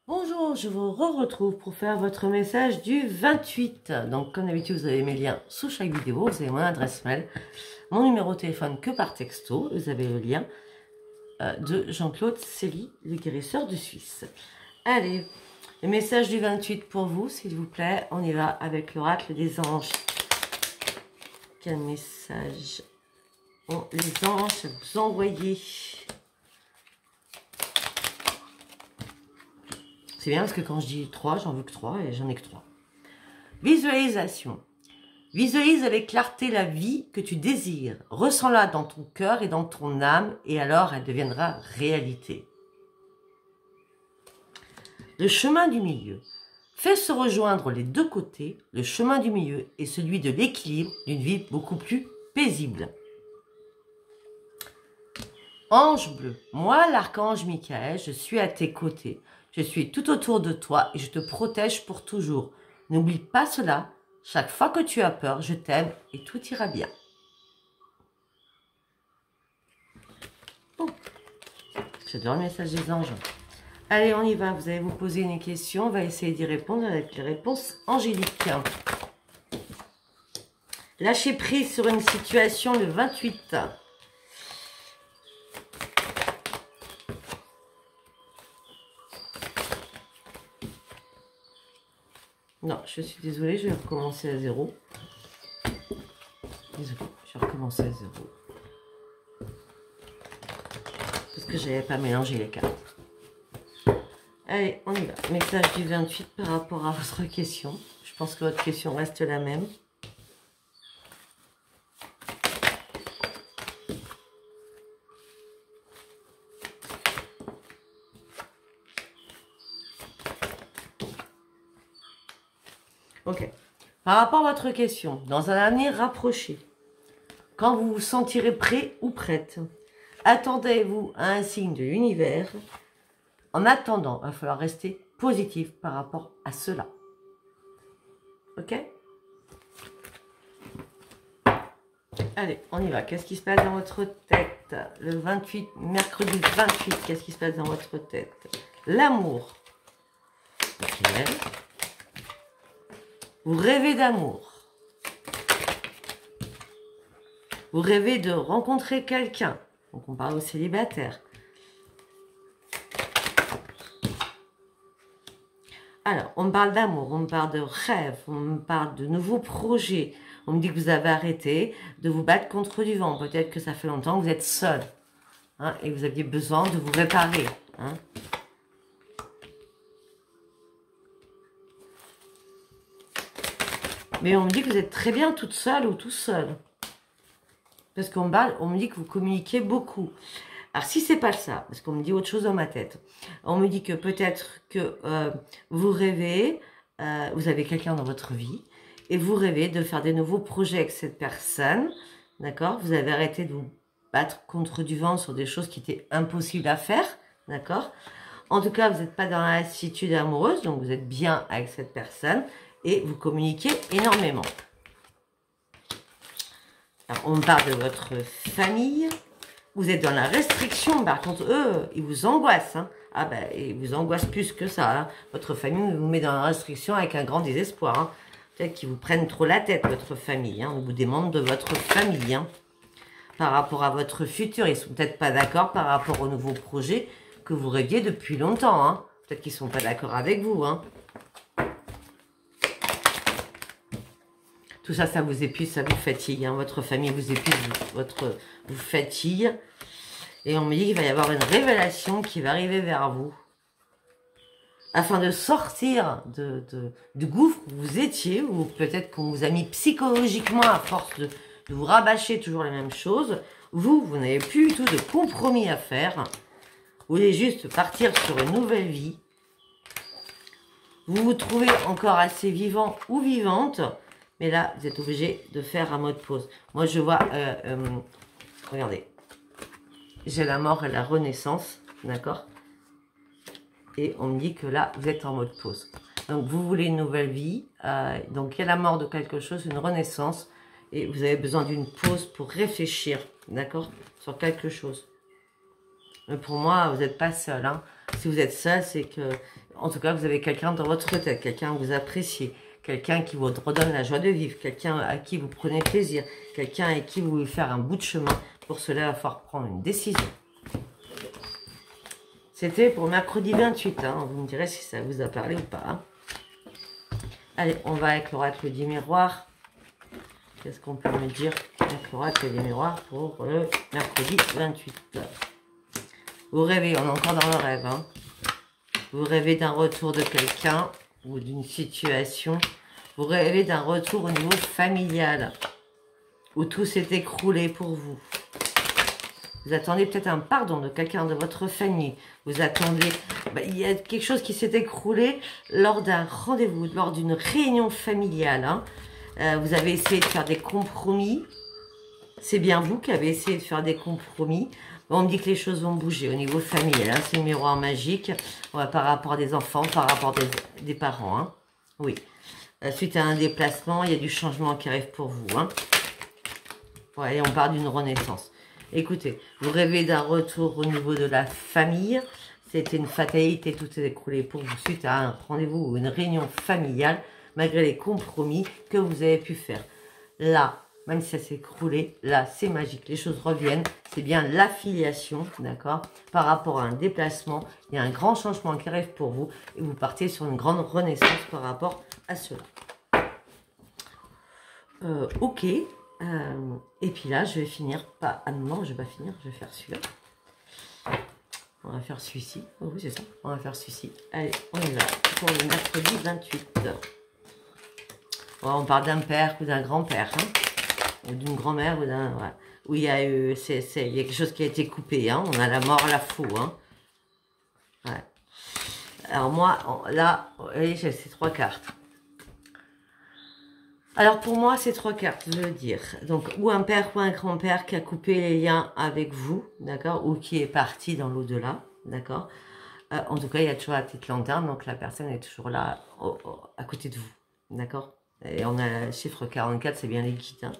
Bonjour, je vous retrouve pour faire votre message du 28. Donc, comme d'habitude, vous avez mes liens sous chaque vidéo. Vous avez mon adresse mail, mon numéro de téléphone que par texto. Vous avez le lien de Jean-Claude Célie, le guérisseur de Suisse. Allez, le message du 28 pour vous, s'il vous plaît. On y va avec l'oracle des anges. Quel message ont les anges à vous envoyer? C'est bien parce que quand je dis 3, j'en veux que 3 et j'en ai que 3. Visualisation. Visualise avec clarté la vie que tu désires. Ressens-la dans ton cœur et dans ton âme et alors elle deviendra réalité. Le chemin du milieu. Fais se rejoindre les deux côtés. Le chemin du milieu est celui de l'équilibre d'une vie beaucoup plus paisible. Ange bleu. Moi, l'archange Michael, je suis à tes côtés. Je suis tout autour de toi et je te protège pour toujours. N'oublie pas cela. Chaque fois que tu as peur, je t'aime et tout ira bien. Bon. J'adore le message des anges. Allez, on y va. Vous allez vous poser une question. On va essayer d'y répondre avec les réponses angéliques. Lâcher prise sur une situation le 28. Non, je suis désolée, je vais recommencer à zéro. Désolée, je vais recommencer à zéro. Parce que je n'avais pas mélangé les cartes. Allez, on y va. Message du 28 par rapport à votre question. Je pense que votre question reste la même. Ok. Par rapport à votre question, dans un avenir rapproché, quand vous vous sentirez prêt ou prête, attendez-vous à un signe de l'univers. En attendant, il va falloir rester positif par rapport à cela. Ok? Allez, on y va. Qu'est-ce qui se passe dans votre tête? Le 28, mercredi 28, qu'est-ce qui se passe dans votre tête? L'amour. Ok. Vous rêvez d'amour. Vous rêvez de rencontrer quelqu'un. Donc on parle aux célibataires. Alors, on me parle d'amour, on me parle de rêve, on me parle de nouveaux projets. On me dit que vous avez arrêté de vous battre contre du vent. Peut-être que ça fait longtemps que vous êtes seul. Hein, et vous aviez besoin de vous réparer. Hein. Mais on me dit que vous êtes très bien toute seule ou tout seul. Parce qu'on me dit que vous communiquez beaucoup. Alors si c'est pas ça, parce qu'on me dit autre chose dans ma tête. On me dit que peut-être que vous rêvez, vous avez quelqu'un dans votre vie, et vous rêvez de faire des nouveaux projets avec cette personne. D'accord? Vous avez arrêté de vous battre contre du vent sur des choses qui étaient impossibles à faire. D'accord? En tout cas, vous n'êtes pas dans la lassitude amoureuse, donc vous êtes bien avec cette personne. Et vous communiquez énormément. Alors, on parle de votre famille. Vous êtes dans la restriction. Par contre, eux, ils vous angoissent. Hein. Ah ben, ils vous angoissent plus que ça. Hein. Votre famille vous met dans la restriction avec un grand désespoir. Hein. Peut-être qu'ils vous prennent trop la tête, votre famille. Hein. On vous demande de votre famille. Hein. Par rapport à votre futur. Ils ne sont peut-être pas d'accord par rapport au nouveau projet que vous rêviez depuis longtemps. Hein. Peut-être qu'ils ne sont pas d'accord avec vous. Hein. Tout ça, ça vous épuise, ça vous fatigue. Hein. Votre famille vous épuise, vous fatigue. Et on me dit qu'il va y avoir une révélation qui va arriver vers vous. Afin de sortir du gouffre où vous étiez, ou peut-être qu'on vous a mis psychologiquement à force de vous rabâcher toujours les mêmes choses. Vous n'avez plus du tout de compromis à faire. Vous voulez juste partir sur une nouvelle vie. Vous vous trouvez encore assez vivant ou vivante. Mais là, vous êtes obligé de faire un mode pause. Moi, je vois... regardez. J'ai la mort et la renaissance. D'accord? Et on me dit que là, vous êtes en mode pause. Donc, vous voulez une nouvelle vie. Donc, il y a la mort de quelque chose, une renaissance. Et vous avez besoin d'une pause pour réfléchir. D'accord? Sur quelque chose. Mais pour moi, vous n'êtes pas seul. Hein. Si vous êtes seul, c'est que En tout cas, vous avez quelqu'un dans votre tête, quelqu'un que vous appréciez, quelqu'un qui vous redonne la joie de vivre, quelqu'un à qui vous prenez plaisir, quelqu'un avec qui vous voulez faire un bout de chemin. Pour cela, il va falloir prendre une décision. C'était pour mercredi 28, hein. Vous me direz si ça vous a parlé ou pas. Hein. Allez, on va avec l'oracle du miroir. Qu'est-ce qu'on peut me dire avec l'oracle du miroir pour le mercredi 28? Vous rêvez, on est encore dans le rêve. Hein. Vous rêvez d'un retour de quelqu'un ou d'une situation. Vous rêvez d'un retour au niveau familial où tout s'est écroulé pour vous. Vous attendez peut-être un pardon de quelqu'un de votre famille. Vous attendez... il y a quelque chose qui s'est écroulé lors d'un rendez-vous, lors d'une réunion familiale. Hein. Vous avez essayé de faire des compromis. C'est bien vous qui avez essayé de faire des compromis. On me dit que les choses vont bouger au niveau familial. Hein. C'est le miroir magique. Par rapport à des enfants, par rapport à des parents. Hein. Oui. Suite à un déplacement, il y a du changement qui arrive pour vous. Hein. Ouais, et on parle d'une renaissance. Écoutez, vous rêvez d'un retour au niveau de la famille. C'était une fatalité, tout s'est écroulé pour vous suite à un rendez-vous ou une réunion familiale, malgré les compromis que vous avez pu faire. Là, même si ça s'est écroulé, là, c'est magique. Les choses reviennent. C'est bien l'affiliation, d'accord? Par rapport à un déplacement, il y a un grand changement qui arrive pour vous et vous partez sur une grande renaissance par rapport à cela. Ok. Et puis là, je vais finir pas... Ah non, je vais pas finir, je vais faire celui-là. On va faire celui-ci. Oh oui, c'est ça. On va faire celui-ci. Allez, on y va. Pour le mercredi 28. On parle d'un père ou d'un grand-père. Hein, ou d'une grand-mère ou d'un... Ouais, où il y a eu... il y a quelque chose qui a été coupé. Hein, on a la mort, la fou. Hein. Ouais. Alors moi, là, vous voyez, j'ai ces 3 cartes. Alors pour moi, c'est 3 cartes, je veux dire. Donc, ou un père ou un grand-père qui a coupé les liens avec vous, d'accord, ou qui est parti dans l'au-delà, d'accord. En tout cas, il y a toujours la petite lanterne, donc la personne est toujours là, à côté de vous, d'accord. Et on a le chiffre 44, c'est bien les guides.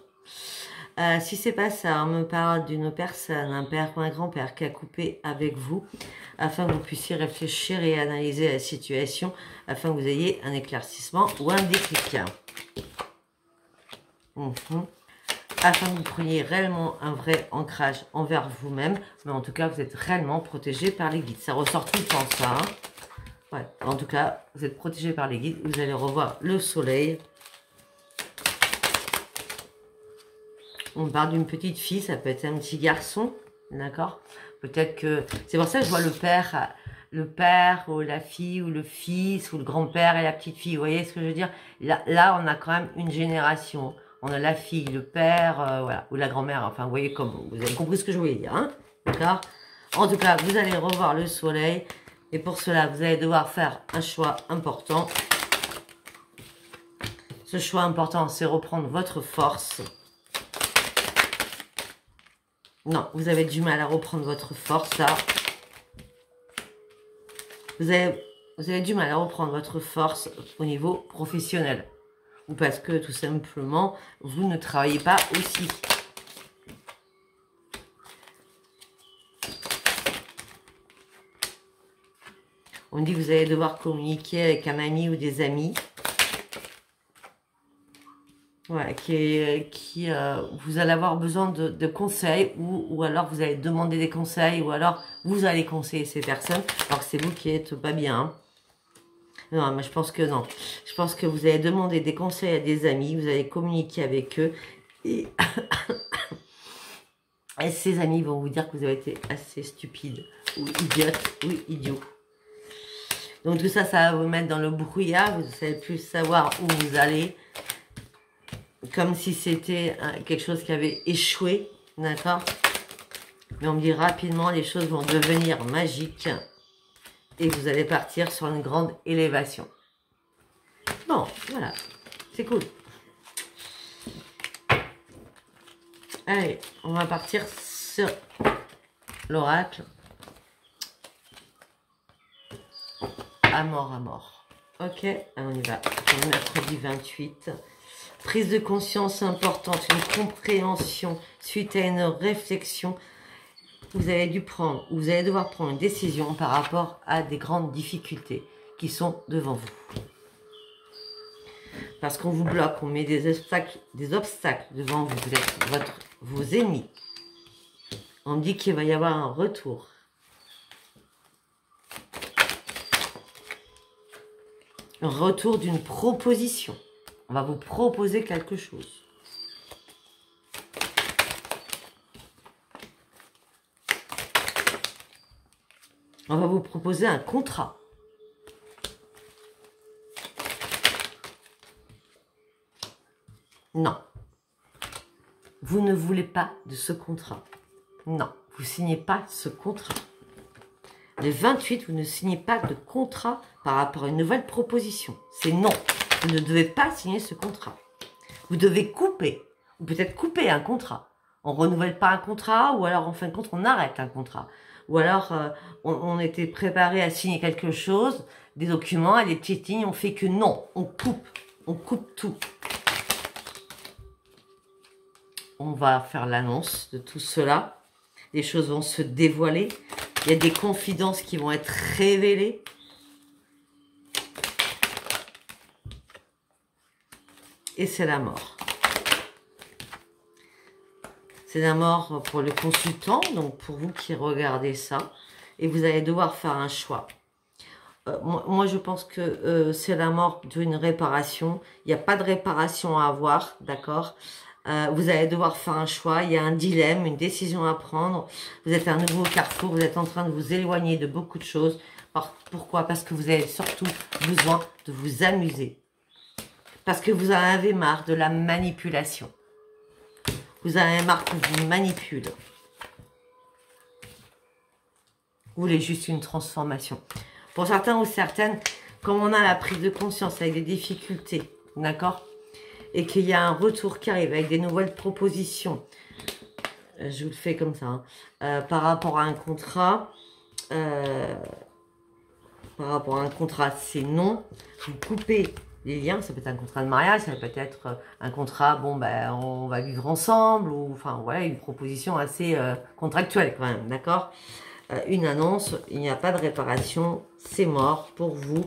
Hein. Si c'est pas ça, on me parle d'une personne, un père ou un grand-père qui a coupé avec vous, afin que vous puissiez réfléchir et analyser la situation, afin que vous ayez un éclaircissement ou un déclic. Afin que vous preniez réellement un vrai ancrage envers vous-même, mais en tout cas vous êtes réellement protégé par les guides. Ça ressort tout le temps ça. Hein. Ouais. En tout cas, vous êtes protégé par les guides. Vous allez revoir le soleil. On parle d'une petite fille, ça peut être un petit garçon, d'accord. Peut-être que c'est pour ça que je vois le père ou la fille ou le fils ou le grand-père et la petite fille. Vous voyez ce que je veux dire? Là, on a quand même une génération. On a la fille, le père, voilà, ou la grand-mère. Enfin, vous voyez comme vous avez compris ce que je voulais dire, hein, d'accord. En tout cas, vous allez revoir le soleil. Et pour cela, vous allez devoir faire un choix important. Ce choix important, c'est reprendre votre force. Non, vous avez du mal à reprendre votre force, là. Vous avez du mal à reprendre votre force au niveau professionnel. Ou parce que, tout simplement, vous ne travaillez pas aussi. On dit que vous allez devoir communiquer avec un ami ou des amis. Voilà, vous allez avoir besoin de conseils ou alors vous allez demander des conseils ou alors vous allez conseiller ces personnes alors que c'est vous qui êtes pas bien. Hein. Non, mais je pense que non. Je pense que vous allez demander des conseils à des amis, vous allez communiquer avec eux et, et ces amis vont vous dire que vous avez été assez stupide ou idiote ou idiot. Donc tout ça, ça va vous mettre dans le brouillard, vous ne savez plus savoir où vous allez. Comme si c'était quelque chose qui avait échoué, d'accord? Mais on me dit rapidement, les choses vont devenir magiques et vous allez partir sur une grande élévation. Bon, voilà, c'est cool. Allez, on va partir sur l'oracle. À mort, à mort. Ok, on y va. Pour le mercredi 28. Prise de conscience importante, une compréhension suite à une réflexion. Vous allez devoir prendre une décision par rapport à des grandes difficultés. qui sont devant vous. Parce qu'on vous bloque, on met des obstacles devant vous, vous êtes vos ennemis. On dit qu'il va y avoir un retour. Un retour d'une proposition. On va vous proposer quelque chose. On va vous proposer un contrat. Non. Vous ne voulez pas de ce contrat. Non, vous ne signez pas ce contrat. Le 28, vous ne signez pas de contrat par rapport à une nouvelle proposition. C'est non. Vous ne devez pas signer ce contrat. Vous devez couper, ou peut-être couper un contrat. On ne renouvelle pas un contrat, ou alors en fin de compte, on arrête un contrat. Ou alors, on était préparé à signer quelque chose, des documents, des petites lignes, on fait que non, on coupe tout. On va faire l'annonce de tout cela. Les choses vont se dévoiler. Il y a des confidences qui vont être révélées. Et c'est la mort. C'est la mort pour le consultant, donc pour vous qui regardez ça. Et vous allez devoir faire un choix. Moi, je pense que c'est la mort d'une réparation. Il n'y a pas de réparation à avoir, d'accord ? Vous allez devoir faire un choix, il y a un dilemme, une décision à prendre. Vous êtes à un nouveau carrefour, vous êtes en train de vous éloigner de beaucoup de choses. Pourquoi? Parce que vous avez surtout besoin de vous amuser. Parce que vous en avez marre de la manipulation. Vous en avez marre qu'on vous manipule. Vous voulez juste une transformation. Pour certains ou certaines, comme on a la prise de conscience avec des difficultés, d'accord ? Et qu'il y a un retour qui arrive avec des nouvelles propositions. Je vous le fais comme ça. Hein. Par rapport à un contrat, c'est non. Vous coupez les liens. Ça peut être un contrat de mariage, ça peut être un contrat, bon, ben, on va vivre ensemble. Ou, enfin, voilà, une proposition assez contractuelle quand même, d'accord ? Une annonce, il n'y a pas de réparation, c'est mort pour vous.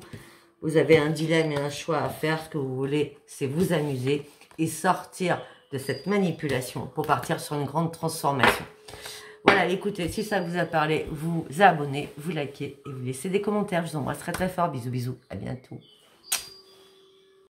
Vous avez un dilemme et un choix à faire. Ce que vous voulez, c'est vous amuser et sortir de cette manipulation pour partir sur une grande transformation. Voilà, écoutez, si ça vous a parlé, vous abonnez, vous likez et vous laissez des commentaires. Je vous embrasse très très fort. Bisous, bisous. À bientôt.